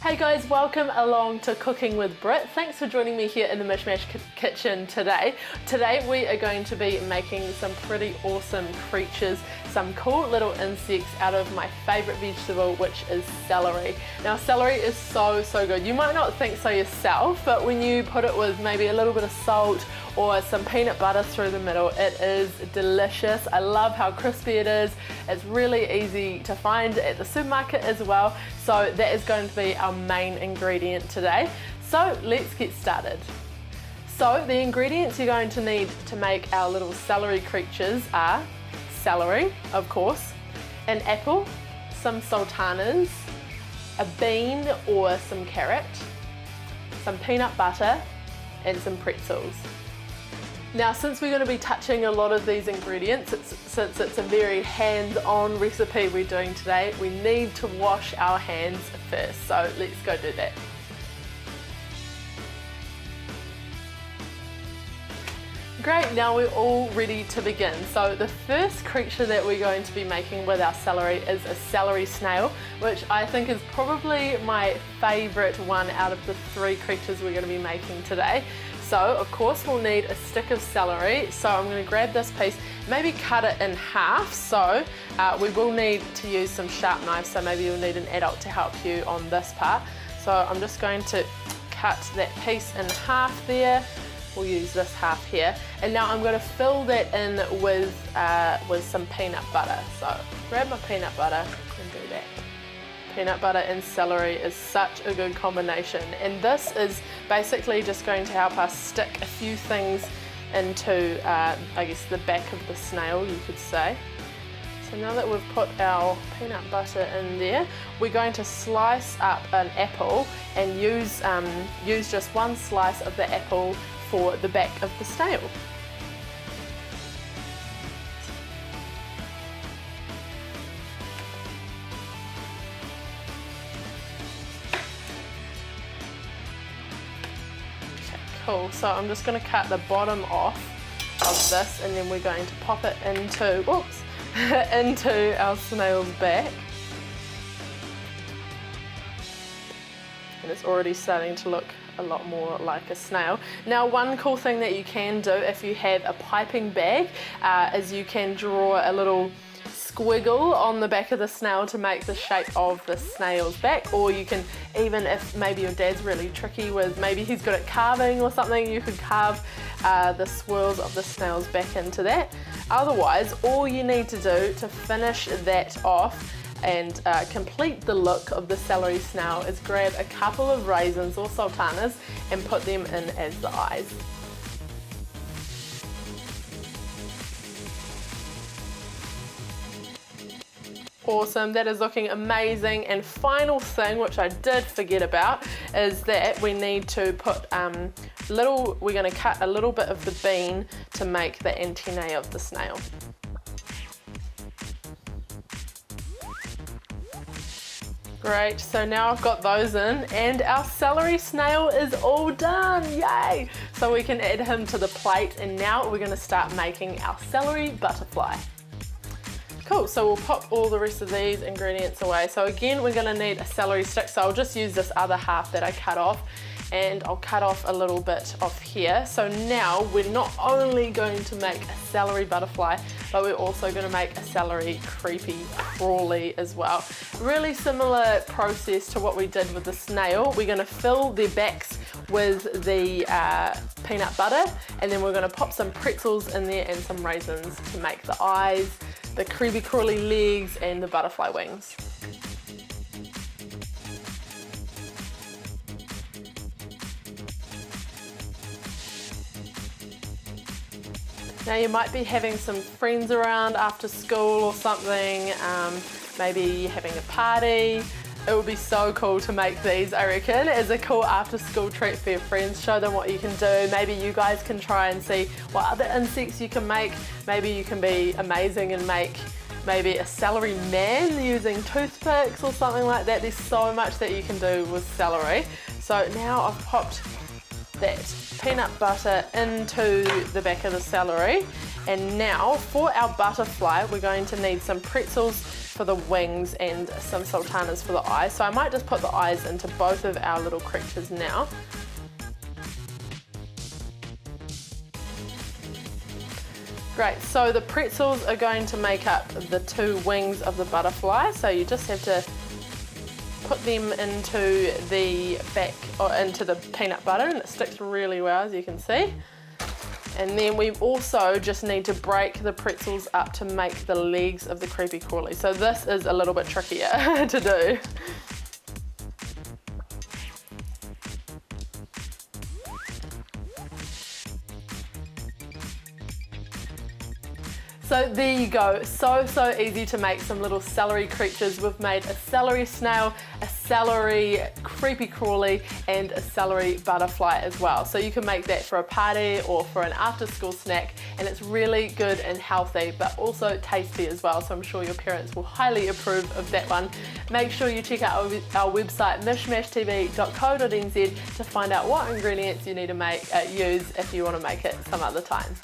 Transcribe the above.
Hey guys, welcome along to Cooking with Britt. Thanks for joining me here in the Mishmash kitchen today. Today we are going to be making some pretty awesome creatures, some cool little insects out of my favorite vegetable, which is celery. Now celery is so good. You might not think so yourself, but when you put it with maybe a little bit of salt or some peanut butter through the middle, it is delicious. I love how crispy it is. It's really easy to find at the supermarket as well. So that is going to be our main ingredient today. So let's get started. So the ingredients you're going to need to make our little celery creatures are celery, of course, an apple, some sultanas, a bean or some carrot, some peanut butter, and some pretzels. Now, since we're going to be touching a lot of these ingredients, since it's a very hands-on recipe we're doing today, we need to wash our hands first. So let's go do that. Great, now we're all ready to begin. So the first creature that we're going to be making with our celery is a celery snail, which I think is probably my favorite one out of the three creatures we're going to be making today. So of course we'll need a stick of celery. So I'm going to grab this piece, maybe cut it in half. So we will need to use some sharp knives, so maybe you'll need an adult to help you on this part. So I'm just going to cut that piece in half there. We'll use this half here, and now I'm going to fill that in with some peanut butter. So grab my peanut butter and do that. Peanut butter and celery is such a good combination, and this is basically just going to help us stick a few things into I guess the back of the snail, you could say. So now that we've put our peanut butter in there, we're going to slice up an apple and use just one slice of the apple for the back of the snail. Okay, cool. So I'm just going to cut the bottom off of this, and then we're going to pop it into, whoops, into our snail's back. And it's already starting to look a lot more like a snail. Now, one cool thing that you can do if you have a piping bag is you can draw a little squiggle on the back of the snail to make the shape of the snail's back, or you can, even if maybe your dad's really tricky with, maybe he's good at carving or something, you could carve the swirls of the snail's back into that. Otherwise, all you need to do to finish that off and complete the look of the celery snail is grab a couple of raisins or sultanas and put them in as the eyes. Awesome, that is looking amazing. And final thing, which I did forget about, is that we need to put we're going to cut a little bit of the bean to make the antennae of the snail. Great, so now I've got those in, and our celery snail is all done, yay! So we can add him to the plate, and now we're going to start making our celery butterfly. Cool, so we'll pop all the rest of these ingredients away. So again, we're going to need a celery stick, so I'll just use this other half that I cut off, and I'll cut off a little bit off here. So now we're not only going to make a celery butterfly, but we're also going to make a celery creepy crawly as well. Really similar process to what we did with the snail. We're going to fill their backs with the peanut butter, and then we're going to pop some pretzels in there and some raisins to make the eyes, the creepy crawly legs, and the butterfly wings. Now you might be having some friends around after school or something, maybe having a party. It would be so cool to make these, I reckon, as a cool after school treat for your friends. Show them what you can do. Maybe you guys can try and see what other insects you can make. Maybe you can be amazing and make maybe a celery man using toothpicks or something like that. There's so much that you can do with celery. So now I've popped that peanut butter into the back of the celery, and now for our butterfly we're going to need some pretzels for the wings and some sultanas for the eyes. So I might just put the eyes into both of our little creatures now. Great, so the pretzels are going to make up the 2 wings of the butterfly. So you just have to put them into the back, or into the peanut butter, and it sticks really well, as you can see. And then we also just need to break the pretzels up to make the legs of the creepy crawly. So this is a little bit trickier to do. So there you go, so easy to make some little celery creatures. We've made a celery snail, a celery creepy crawly, and a celery butterfly as well. So you can make that for a party or for an after school snack, and it's really good and healthy, but also tasty as well. So I'm sure your parents will highly approve of that one. Make sure you check out our website, mishmashtv.co.nz, to find out what ingredients you need to use if you want to make it some other time.